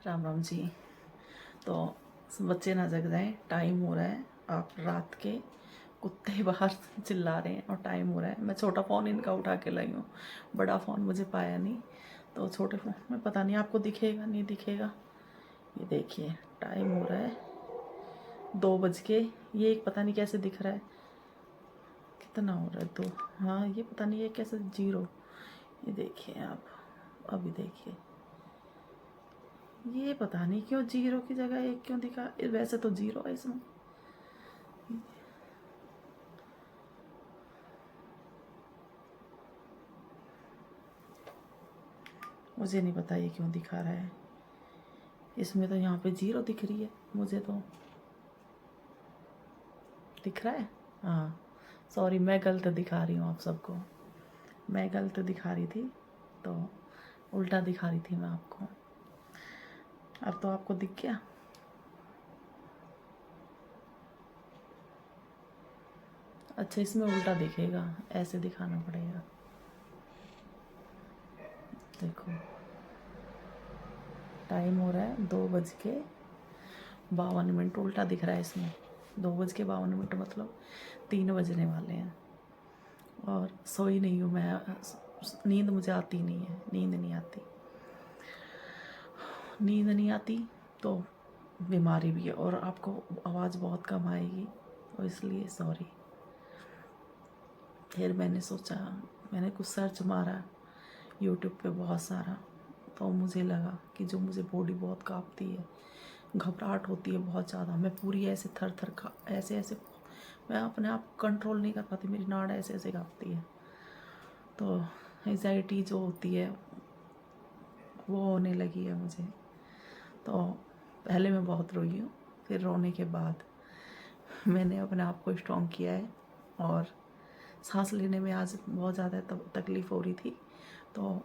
राम राम जी। तो बच्चे ना जग जाएं, टाइम हो रहा है। आप रात के कुत्ते बाहर चिल्ला रहे हैं और टाइम हो रहा है। मैं छोटा फ़ोन इनका उठा के लाई हूँ, बड़ा फ़ोन मुझे पाया नहीं, तो छोटे फ़ोन में पता नहीं आपको दिखेगा नहीं दिखेगा। ये देखिए टाइम हो रहा है 2 बज के, ये एक पता नहीं कैसे दिख रहा है, कितना हो रहा है 2। हाँ ये पता नहीं ये कैसे 0। ये देखिए आप, अभी देखिए ये पता नहीं क्यों 0 की जगह 1 क्यों दिखा। वैसे तो 0 है इसमें। मुझे नहीं पता ये क्यों दिखा रहा है। इसमें तो यहाँ पे 0 दिख रही है, मुझे तो दिख रहा है। हाँ सॉरी, मैं गलत दिखा रही हूँ आप सबको, मैं गलत दिखा रही थी, तो उल्टा दिखा रही थी मैं आपको। अब तो आपको दिख गया। अच्छा इसमें उल्टा दिखेगा, ऐसे दिखाना पड़ेगा। देखो टाइम हो रहा है 2:52, उल्टा दिख रहा है इसमें। 2:52 मतलब 3 बजने वाले हैं। और सोई नहीं हूँ मैं, नींद मुझे आती नहीं है, नींद नहीं आती, नींद नहीं आती तो बीमारी भी है और आपको आवाज़ बहुत कम आएगी, तो इसलिए सॉरी। फिर मैंने सोचा, मैंने कुछ सर्च मारा यूट्यूब पे बहुत सारा, तो मुझे लगा कि जो मुझे बॉडी बहुत कांपती है, घबराहट होती है बहुत ज़्यादा, मैं पूरी ऐसे थर थर खा ऐसे ऐसे, मैं अपने आप कंट्रोल नहीं कर पाती, मेरी नाड़ ऐसे ऐसे कांपती है। तो एंजाइटी जो होती है वो होने लगी है मुझे। तो पहले मैं बहुत रोई हूँ, फिर रोने के बाद मैंने अपने आप को स्ट्रॉन्ग किया है। और सांस लेने में आज बहुत ज़्यादा तकलीफ़ हो रही थी, तो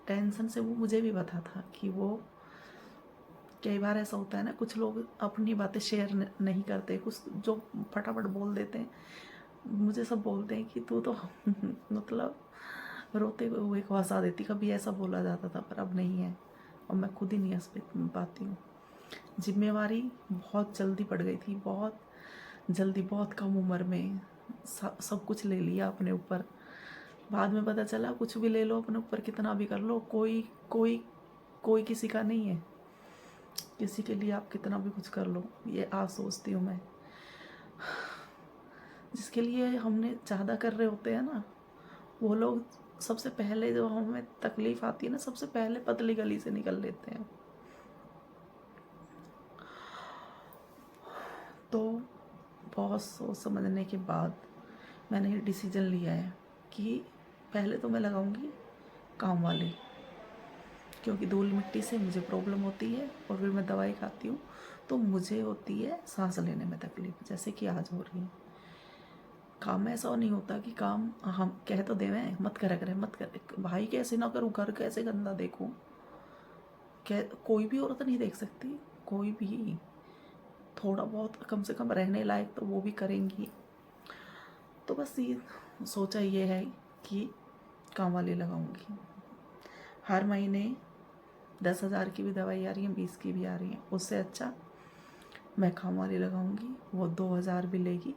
टेंशन से वो मुझे भी पता था कि वो कई बार ऐसा होता है ना, कुछ लोग अपनी बातें शेयर नहीं करते, कुछ जो फटाफट बोल देते हैं। मुझे सब बोलते हैं कि तू तो मतलब रोते हुए को हंसा देती, कभी ऐसा बोला जाता था, पर अब नहीं है, और मैं खुद ही नहीं हंस पाती हूँ। जिम्मेवारी बहुत जल्दी पड़ गई थी, बहुत जल्दी, बहुत कम उम्र में सब कुछ ले लिया अपने ऊपर। बाद में पता चला कुछ भी ले लो अपने ऊपर, कितना भी कर लो, कोई कोई कोई किसी का नहीं है, किसी के लिए आप कितना भी कुछ कर लो। ये आज सोचती हूँ मैं, जिसके लिए हमने ज़्यादा कर रहे होते हैं ना, वो लोग सबसे पहले, जो हमें तकलीफ़ आती है ना, सबसे पहले पतली गली से निकल लेते हैं। तो बहुत सोच समझने के बाद मैंने ये डिसीज़न लिया है कि पहले तो मैं लगाऊंगी काम वाली, क्योंकि धूल मिट्टी से मुझे प्रॉब्लम होती है, और फिर मैं दवाई खाती हूँ तो मुझे होती है सांस लेने में तकलीफ, जैसे कि आज हो रही है। काम में ऐसा नहीं होता कि काम हम कह तो देवें मत करा करें, मत कर भाई, कैसे ना करूँ, घर कैसे गंदा देखूँ, कोई भी औरत नहीं देख सकती, कोई भी थोड़ा बहुत कम से कम रहने लायक तो वो भी करेंगी। तो बस ये सोचा ये है कि काम वाली लगाऊंगी। हर महीने 10,000 की भी दवाई आ रही है, 20 की भी आ रही है, उससे अच्छा मैं काम वाली लगाऊंगी, वो 2,000 भी लेगी,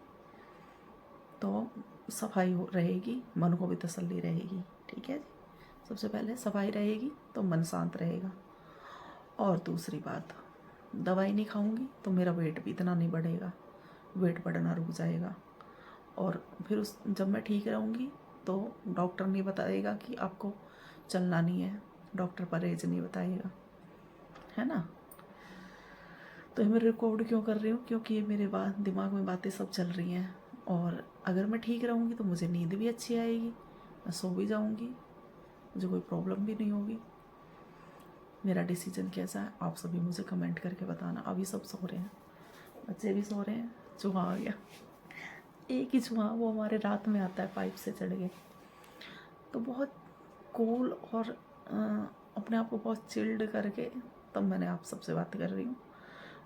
तो सफाई हो रहेगी, मन को भी तसल्ली रहेगी। ठीक है जी, सबसे पहले सफाई रहेगी तो मन शांत रहेगा। और दूसरी बात, दवाई नहीं खाऊंगी तो मेरा वेट भी इतना नहीं बढ़ेगा, वेट बढ़ना रुक जाएगा। और फिर जब मैं ठीक रहूँगी तो डॉक्टर नहीं बताएगा कि आपको चलना नहीं है, डॉक्टर परहेज नहीं बताएगा, है ना। तो मैं रिकॉर्ड क्यों कर रही हूँ, क्योंकि ये मेरे दिमाग में बातें सब चल रही हैं। और अगर मैं ठीक रहूँगी तो मुझे नींद भी अच्छी आएगी, मैं सो भी जाऊँगी, मुझे कोई प्रॉब्लम भी नहीं होगी। मेरा डिसीजन कैसा है आप सभी मुझे कमेंट करके बताना। अभी सब सो रहे हैं, बच्चे भी सो रहे हैं, चूहा आ गया, एक ही चूहा, वो हमारे रात में आता है पाइप से चढ़ के। तो बहुत कूल और अपने आप को बहुत चिल्ड करके तब मैंने आप सबसे बात कर रही हूँ,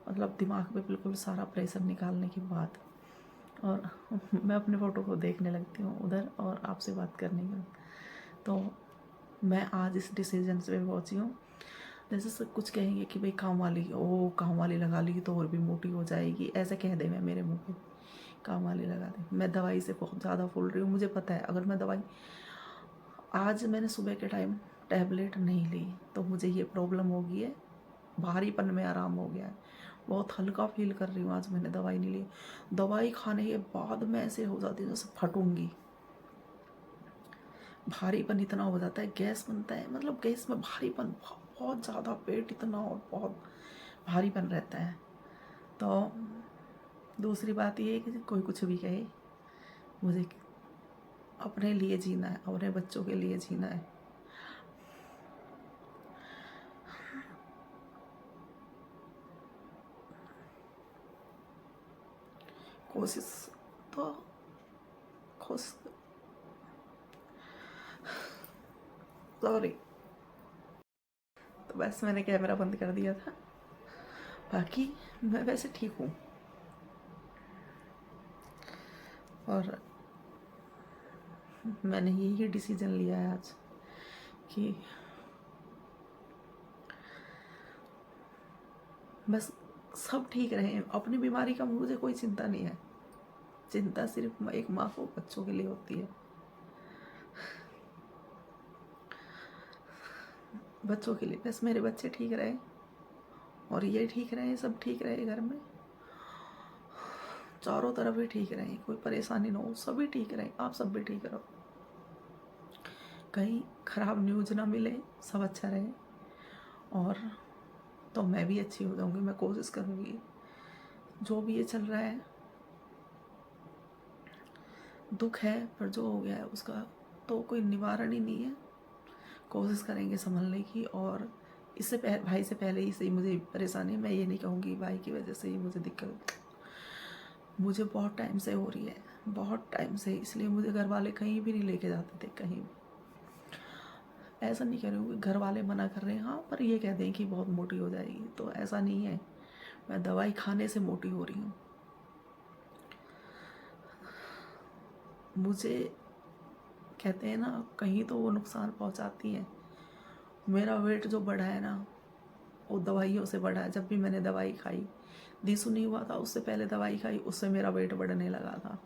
मतलब दिमाग में बिल्कुल सारा प्रेशर निकालने के बाद। और मैं अपने फ़ोटो को देखने लगती हूँ उधर और आपसे बात करने के। तो मैं आज इस डिसीजन पे पहुँची हूँ, जैसे सब कुछ कहेंगे कि भाई काम वाली, ओ काम वाली लगा ली तो और भी मोटी हो जाएगी, ऐसे कह दे मैं मेरे मुंह पे काम वाली लगा दे। मैं दवाई से बहुत ज़्यादा फूल रही हूँ, मुझे पता है अगर मैं दवाई, आज मैंने सुबह के टाइम टैबलेट नहीं ली तो मुझे ये प्रॉब्लम हो गई है, भारीपन में आराम हो गया है, बहुत हल्का फील कर रही हूँ। आज मैंने दवाई नहीं ली, दवाई खाने के बाद मैं ऐसे हो जाती हूँ जैसे फटूंगी, भारीपन इतना हो जाता है, गैस बनता है, मतलब गैस में भारीपन बहुत ज़्यादा, पेट इतना और बहुत भारीपन रहता है। तो दूसरी बात ये है कि कोई कुछ भी कहे, मुझे अपने लिए जीना है, अपने बच्चों के लिए जीना है। कोशिश तो खुश, सॉरी, तो बस मैंने कैमरा बंद कर दिया था। बाकी मैं वैसे ठीक हूँ, और मैंने यही डिसीजन लिया है आज कि बस सब ठीक रहे। अपनी बीमारी का मुझे कोई चिंता नहीं है, चिंता सिर्फ एक माँ को बच्चों के लिए होती है, बच्चों के लिए। बस मेरे बच्चे ठीक रहे और ये ठीक रहे, सब ठीक रहे, घर में चारों तरफ ही ठीक रहे, कोई परेशानी ना हो, सभी ठीक रहे, आप सब भी ठीक रहो, कहीं खराब न्यूज़ ना मिले, सब अच्छा रहे। और तो मैं भी अच्छी हो जाऊंगी, मैं कोशिश करूंगी। जो भी ये चल रहा है दुख है, पर जो हो गया है उसका तो कोई निवारण ही नहीं है। कोशिश करेंगे संभलने की, और इससे भाई से पहले ही से मुझे परेशानी, मैं ये नहीं कहूँगी भाई की वजह से ही मुझे दिक्कत, मुझे बहुत टाइम से हो रही है, बहुत टाइम से, इसलिए मुझे घर वाले कहीं भी नहीं लेके जाते थे, कहीं भी। ऐसा नहीं कह रही हूँ कि घर वाले मना कर रहे हैं, हाँ, पर ये कह दें कि बहुत मोटी हो जाएगी, तो ऐसा नहीं है, मैं दवाई खाने से मोटी हो रही हूँ। मुझे कहते हैं ना, कहीं तो वो नुकसान पहुँचाती हैं। मेरा वेट जो बढ़ा है ना, वो दवाइयों से बढ़ा है। जब भी मैंने दवाई खाई, दिसु नहीं हुआ था, उससे पहले दवाई खाई, उससे मेरा वेट बढ़ने लगा था।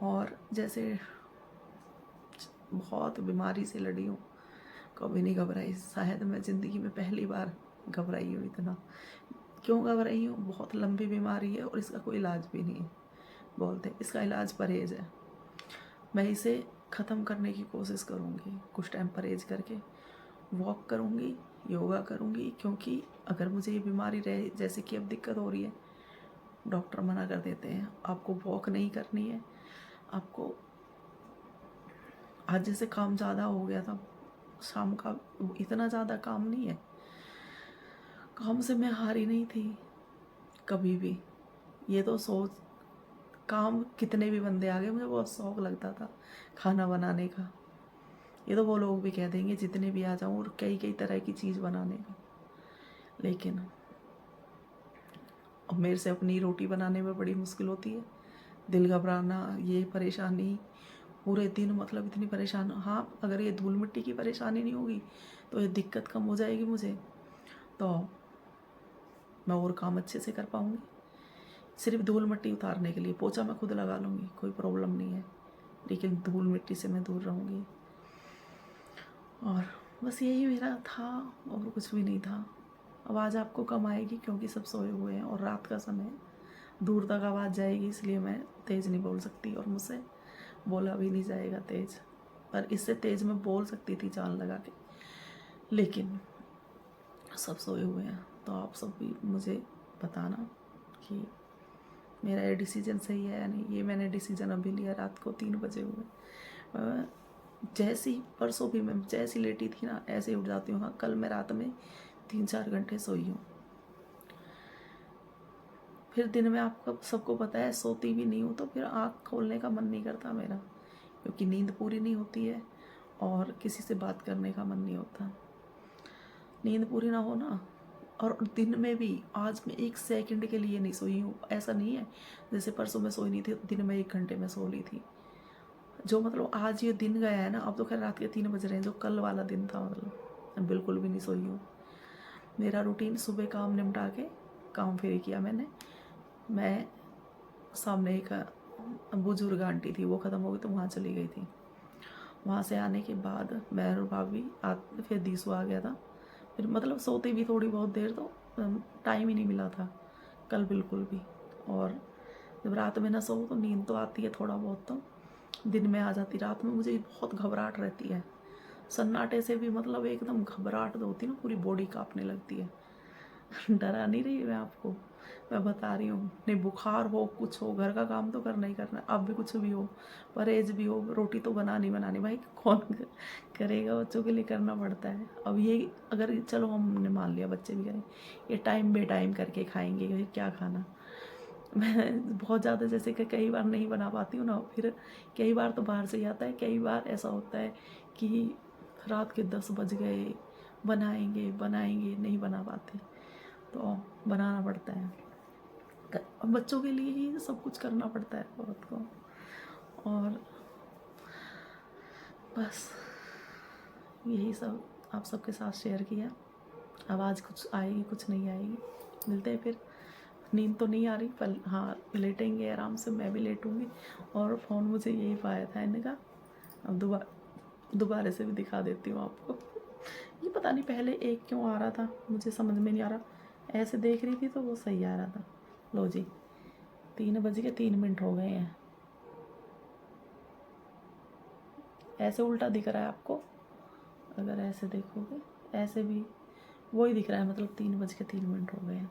और जैसे बहुत बीमारी से लड़ी हूँ, कभी नहीं घबराई, शायद मैं ज़िंदगी में पहली बार घबराई हूँ इतना। क्यों घबराई हूँ? बहुत लंबी बीमारी है और इसका कोई इलाज भी नहीं है, बोलते इसका इलाज परहेज है। मैं इसे ख़त्म करने की कोशिश करूँगी, कुछ टाइम परहेज करके वॉक करूँगी, योगा करूँगी, क्योंकि अगर मुझे ये बीमारी रहे, जैसे कि अब दिक्कत हो रही है, डॉक्टर मना कर देते हैं आपको वॉक नहीं करनी है, आपको आज जैसे काम ज़्यादा हो गया था, शाम का इतना ज़्यादा काम नहीं है, काम से मैं हारी नहीं थी कभी भी। ये तो सोच, काम कितने भी बंदे आ गए, मुझे बहुत शौक लगता था खाना बनाने का, ये तो वो लोग भी कह देंगे जितने भी आ जाऊँ, और कई कई तरह की चीज़ बनाने का। लेकिन अब मेरे से अपनी रोटी बनाने में बड़ी मुश्किल होती है, दिल घबराना, ये परेशानी पूरे दिन, मतलब इतनी परेशान। हाँ, अगर ये धूल मिट्टी की परेशानी नहीं होगी तो ये दिक्कत कम हो जाएगी मुझे, तो मैं और काम अच्छे से कर पाऊँगी। सिर्फ धूल मिट्टी उतारने के लिए पोछा मैं खुद लगा लूँगी, कोई प्रॉब्लम नहीं है, लेकिन धूल मिट्टी से मैं दूर रहूँगी। और बस यही मेरा था, और कुछ भी नहीं था। आवाज़ आपको कम आएगी क्योंकि सब सोए हुए हैं और रात का समय, दूर तक आवाज़ जाएगी, इसलिए मैं तेज़ नहीं बोल सकती, और मुझसे बोला भी नहीं जाएगा तेज़। पर इससे तेज़ मैं बोल सकती थी जान लगा के, लेकिन सब सोए हुए हैं। तो आप सब भी मुझे बताना कि मेरा ये डिसीजन सही है या नहीं। ये मैंने डिसीजन अभी लिया, रात को 3 बजे हुए। जैसी परसों भी मैं जैसी लेटी थी ना, ऐसे ही उठ जाती हूँ। हाँ, कल मैं रात में 3-4 घंटे सोई हूँ। फिर दिन में आपको सबको पता है सोती भी नहीं हूँ, तो फिर आँख खोलने का मन नहीं करता मेरा, क्योंकि नींद पूरी नहीं होती है और किसी से बात करने का मन नहीं होता। नींद पूरी ना हो ना, और दिन में भी आज मैं 1 सेकंड के लिए नहीं सोई हूँ। ऐसा नहीं है जैसे परसों मैं सोई नहीं थी, दिन में 1 घंटे में सो ली थी। जो मतलब आज ये दिन गया है ना, अब तो खैर रात के 3 बज रहे हैं, जो कल वाला दिन था मतलब मैं बिल्कुल भी नहीं सोई हूँ। मेरा रूटीन सुबह काम निपटा के काम फ्री किया मैंने। मैं सामने एक बुजुर्ग आंटी थी, वो ख़त्म हो गई तो वहाँ चली गई थी। वहाँ से आने के बाद मैं और भाभी फिर दीसू आ गया था। फिर मतलब सोते भी थोड़ी बहुत देर, तो टाइम ही नहीं मिला था कल बिल्कुल भी। और जब रात में ना सो तो नींद तो आती है थोड़ा बहुत, तो दिन में आ जाती। रात में मुझे बहुत घबराहट रहती है, सन्नाटे से भी मतलब एकदम घबराहट होती है ना, पूरी बॉडी कांपने लगती है। डरा नहीं रही मैं आपको, मैं बता रही हूँ। नहीं बुखार हो कुछ हो, घर का काम तो करना ही करना, अब भी कुछ भी हो, परहेज भी हो, रोटी तो बनानी बनानी भाई, कौन करेगा, बच्चों के लिए करना पड़ता है। अब ये अगर चलो हमने मान लिया बच्चे भी करें, ये टाइम बे टाइम करके खाएंगे, भाई क्या खाना। मैं बहुत ज़्यादा जैसे कि कई बार नहीं बना पाती हूँ ना, फिर कई बार तो बाहर से ही आता है, कई बार ऐसा होता है कि रात के 10 बज गए, बनाएंगे बनाएंगे नहीं बना पाते, तो बनाना पड़ता है। अब बच्चों के लिए ही सब कुछ करना पड़ता है औरत को। और बस यही सब आप सबके साथ शेयर किया। आवाज़ कुछ आएगी कुछ नहीं आएगी, मिलते हैं फिर। नींद तो नहीं आ रही, पर हाँ लेटेंगे आराम से, मैं भी लेटूँगी। और फ़ोन मुझे यही पाया था इनका, अब दोबारा से भी दिखा देती हूँ आपको। ये पता नहीं पहले एक क्यों आ रहा था, मुझे समझ में नहीं आ रहा। ऐसे देख रही थी तो वो सही आ रहा था। लो जी, 3 बज के 3 मिनट हो गए हैं। ऐसे उल्टा दिख रहा है आपको, अगर ऐसे देखोगे ऐसे भी वही दिख रहा है, मतलब 3 बज के 3 मिनट हो गए हैं।